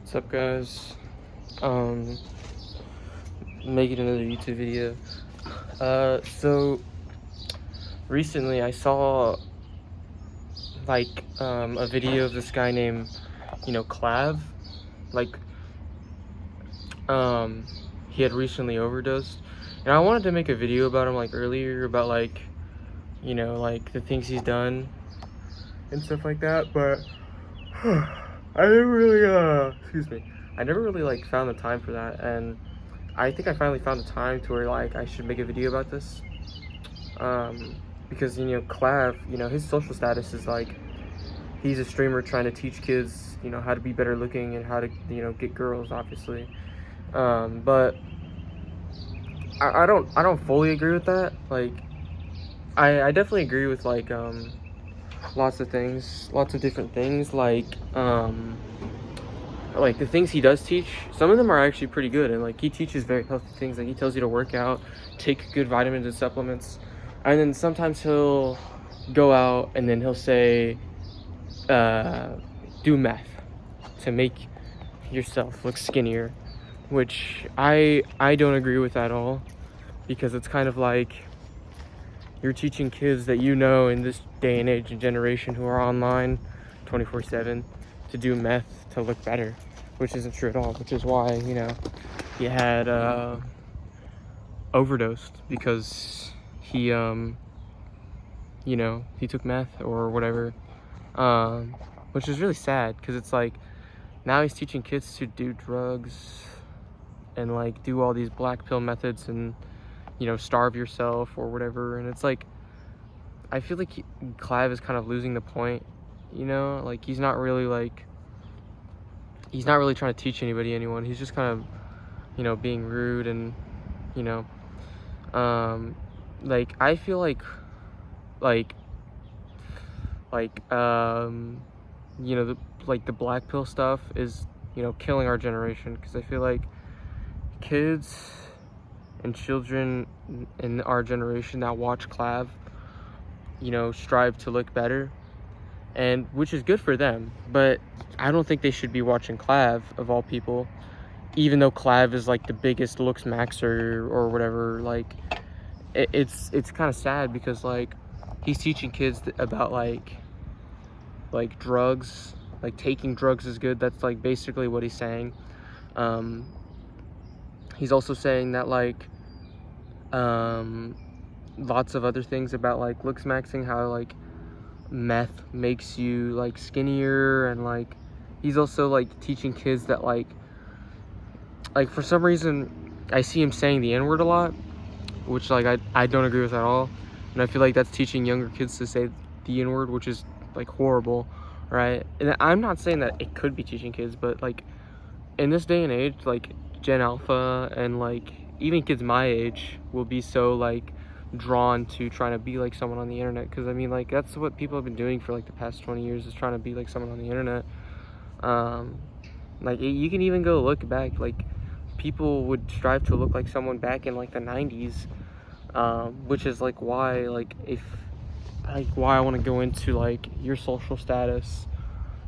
What's up, guys? Um, Making another YouTube video. So recently I saw a video of this guy named, Clav. Like, he had recently overdosed, and I wanted to make a video about him earlier about the things he's done and stuff like that, but I never really excuse me. I never really found the time for that, and I think I finally found the time to where I should make a video about this. Because Clav, his social status is he's a streamer trying to teach kids, how to be better looking and how to, get girls, obviously. But I don't fully agree with that. I definitely agree with lots of things, lots of different things, like the things he does teach. Some of them are actually pretty good, and he teaches very healthy things. He tells you to work out, take good vitamins and supplements, and then sometimes he'll go out and then he'll say do meth to make yourself look skinnier, which I don't agree with at all, because it's kind of like you're teaching kids that in this day and age and generation who are online 24/7 to do meth to look better, which isn't true at all, which is why he had overdosed, because he he took meth or whatever, which is really sad, because it's now he's teaching kids to do drugs and do all these black pill methods and starve yourself or whatever. And it's I feel like Clav is kind of losing the point, he's not really he's not really trying to teach anyone. He's just kind of being rude, and I feel the black pill stuff is killing our generation, because I feel like kids and children in our generation that watch Clav strive to look better, and which is good for them, but I don't think they should be watching Clav, of all people, even though Clav is the biggest Looksmaxer or whatever. It's kind of sad, because he's teaching kids about drugs, taking drugs is good. That's basically what he's saying. He's also saying that lots of other things about Looksmaxing, how meth makes you skinnier, and he's also teaching kids that for some reason I see him saying the N-word a lot, which I don't agree with at all, and I feel that's teaching younger kids to say the N-word, which is horrible, right? And I'm not saying that it could be teaching kids, but in this day and age, Gen Alpha and even kids my age will be so drawn to trying to be someone on the internet, because I mean that's what people have been doing for the past 20 years, is trying to be someone on the internet. You can even go look back, people would strive to look like someone back in the 90s, which is why if why I want to go into your social status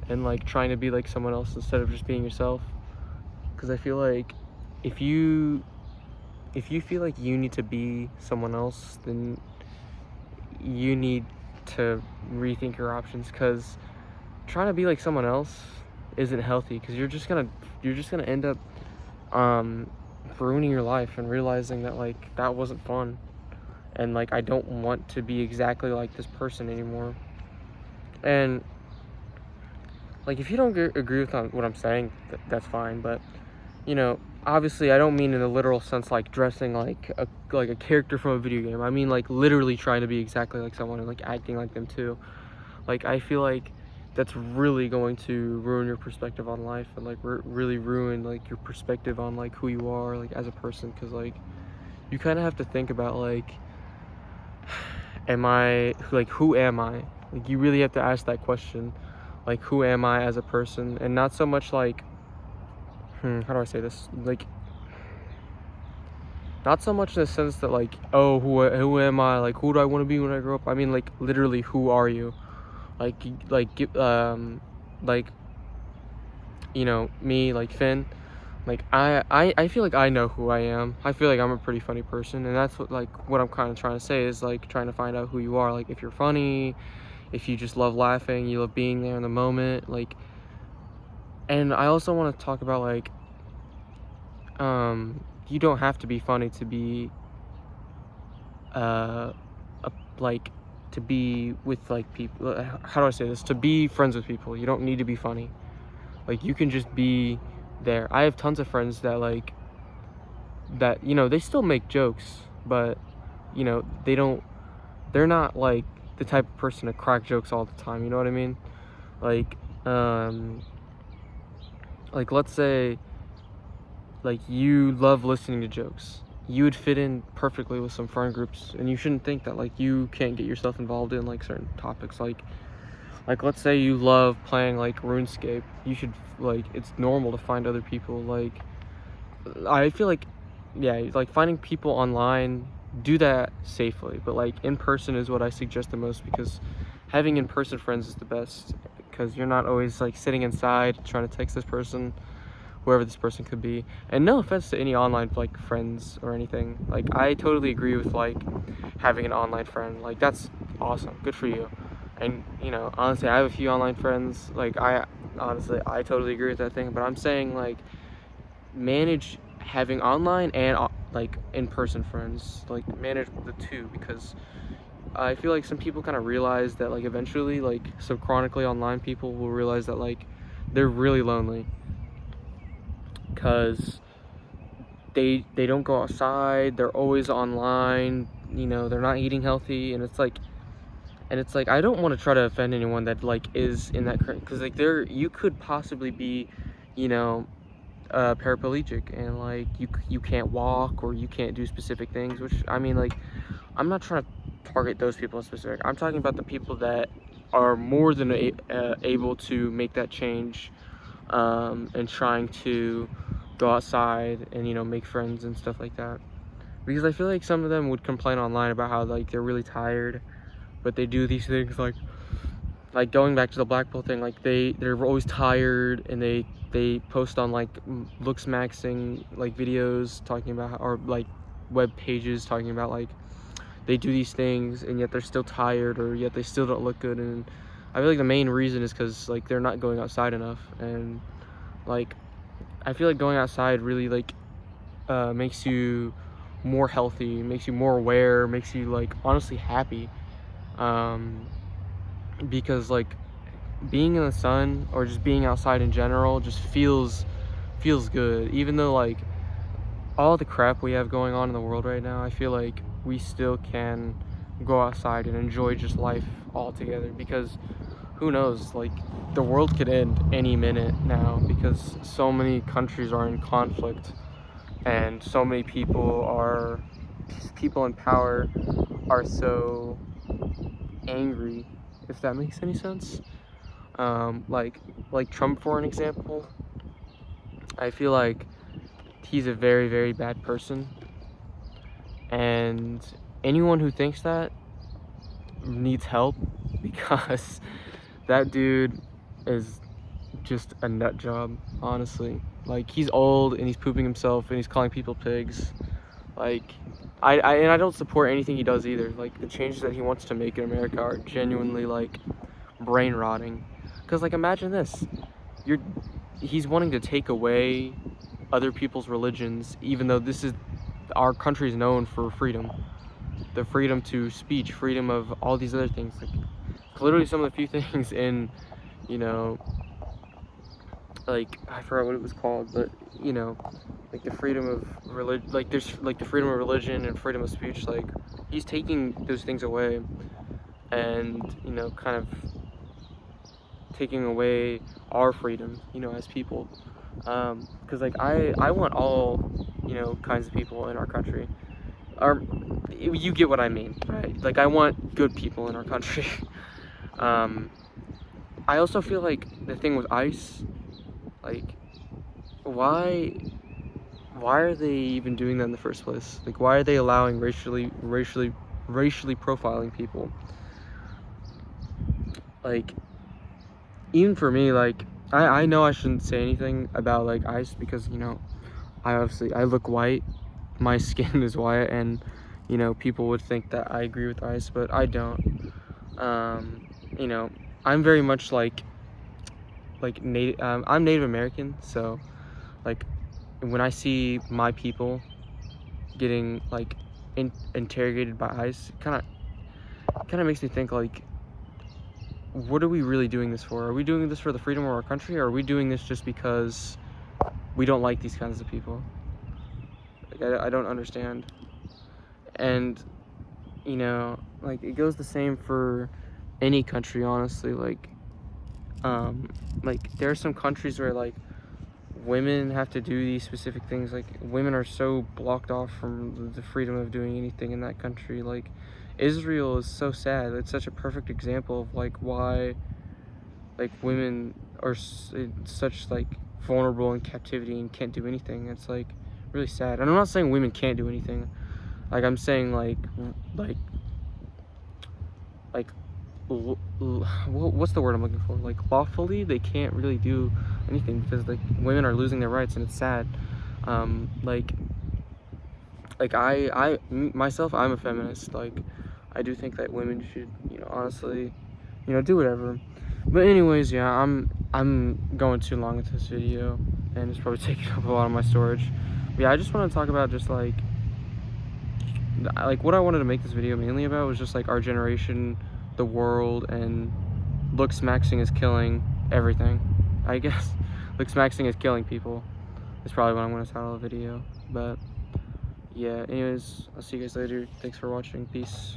and trying to be someone else instead of just being yourself, because I feel if you feel you need to be someone else, then you need to rethink your options, because trying to be someone else isn't healthy, because you're just gonna end up ruining your life and realizing that that wasn't fun, and I don't want to be exactly like this person anymore. And if you don't agree with what I'm saying, that's fine, but obviously I don't mean in a literal sense dressing like a character from a video game. I mean literally trying to be exactly like someone and acting like them too. I feel that's really going to ruin your perspective on life, and really ruin your perspective on who you are as a person, because you kind of have to think about am I who am I? You really have to ask that question, who am I as a person, and not so much how do I say this? Not so much in the sense that oh, who am I? Who do I want to be when I grow up? I mean literally, who are you? me, like Finn, like I feel like I know who I am. I feel like I'm a pretty funny person, and that's what I'm kind of trying to say is like trying to find out who you are. Like if you're funny, if you just love laughing, you love being there in the moment, like. And I also want to talk about like you don't have to be funny to be uh a, like to be with like people. How do I say this? To be friends with people, you don't need to be funny. Like you can just be there. I have tons of friends that they still make jokes, but they don't, they're not like the type of person to crack jokes all the time, you know what I mean? Like like let's say like you love listening to jokes, you would fit in perfectly with some friend groups, and you shouldn't think that like you can't get yourself involved in like certain topics. Like let's say you love playing like RuneScape, you should, like, it's normal to find other people. Like I feel like, yeah, like finding people online, do that safely, but like in person is what I suggest the most, because having in-person friends is the best, because you're not always like sitting inside trying to text this person, whoever this person could be. And no offense to any online like friends or anything, like I totally agree with like having an online friend, like that's awesome, good for you. And honestly, I have a few online friends, like I totally agree with that thing, but I'm saying like manage having online and like in-person friends, like manage the two, because I feel like some people kind of realize that like eventually, like some chronically online people will realize that like they're really lonely, because they don't go outside, they're always online, they're not eating healthy, and it's like I don't want to try to offend anyone that like is in that current, because like you could possibly be you know paraplegic, and like you can't walk or you can't do specific things, which I mean, like, I'm not trying to target those people in specific. I'm talking about the people that are more than able to make that change, and trying to go outside and make friends and stuff like that, because I feel like some of them would complain online about how like they're really tired, but they do these things like going back to the Blackpool thing, like they're always tired, and they post on like Looksmaxing like videos talking about, or like web pages talking about like they do these things and yet they're still tired, or yet they still don't look good. And I feel like the main reason is because like they're not going outside enough, and like I feel like going outside really like makes you more healthy, makes you more aware, makes you like honestly happy, um because like being in the sun or just being outside in general just feels good. Even though like all the crap we have going on in the world right now, I feel like we still can go outside and enjoy just life altogether, because who knows, like the world could end any minute now, because so many countries are in conflict, and so many people in power are so angry, if that makes any sense. Like Trump, for an example, I feel like he's a very, very bad person, and anyone who thinks that needs help, because that dude is just a nut job, honestly. Like he's old and he's pooping himself and he's calling people pigs. Like and I don't support anything he does either. Like the changes that he wants to make in America are genuinely like brain rotting. Because like imagine this, you're he's wanting to take away other people's religions, even though this is our country is known for freedom, the freedom to speech, freedom of all these other things. Like literally some of the few things in, you know, like I forgot what it was called, but like the freedom of religion, like there's like the freedom of religion and freedom of speech. Like he's taking those things away, and kind of taking away our freedom, as people. Because like I want all kinds of people in our country. Or you get what I mean, right? Like I want good people in our country. I also feel like the thing with ICE, like why are they even doing that in the first place? Like why are they allowing racially profiling people? Like even for me, like I know I shouldn't say anything about like ICE because, you know, I look white, my skin is white, and you know, people would think that I agree with ICE, but I don't. You know, I'm very much like native. I'm Native American, so like when I see my people getting like interrogated by ICE, kind of makes me think like, what are we really doing this for? Are we doing this for the freedom of our country, or are we doing this just because we don't like these kinds of people? Like, I don't understand. And you know, like it goes the same for any country, honestly. Like there are some countries where like women have to do these specific things. Like women are so blocked off from the freedom of doing anything in that country. Like Israel is so sad. It's such a perfect example of like why like women are such like vulnerable in captivity and can't do anything. It's like really sad. And I'm not saying women can't do anything. Like I'm saying like like what's the word I'm looking for? Like lawfully, they can't really do anything because like women are losing their rights, and it's sad. Like myself, I'm a feminist. Like I do think that women should, you know, honestly, you know, do whatever. But anyways, yeah, I'm going too long into this video, and it's probably taking up a lot of my storage. But yeah, I just want to talk about just like what I wanted to make this video mainly about was just like our generation, the world, and Looksmaxing is killing everything, I guess. Looksmaxing is killing people is probably what I'm going to title the video. But yeah, anyways, I'll see you guys later. Thanks for watching. Peace.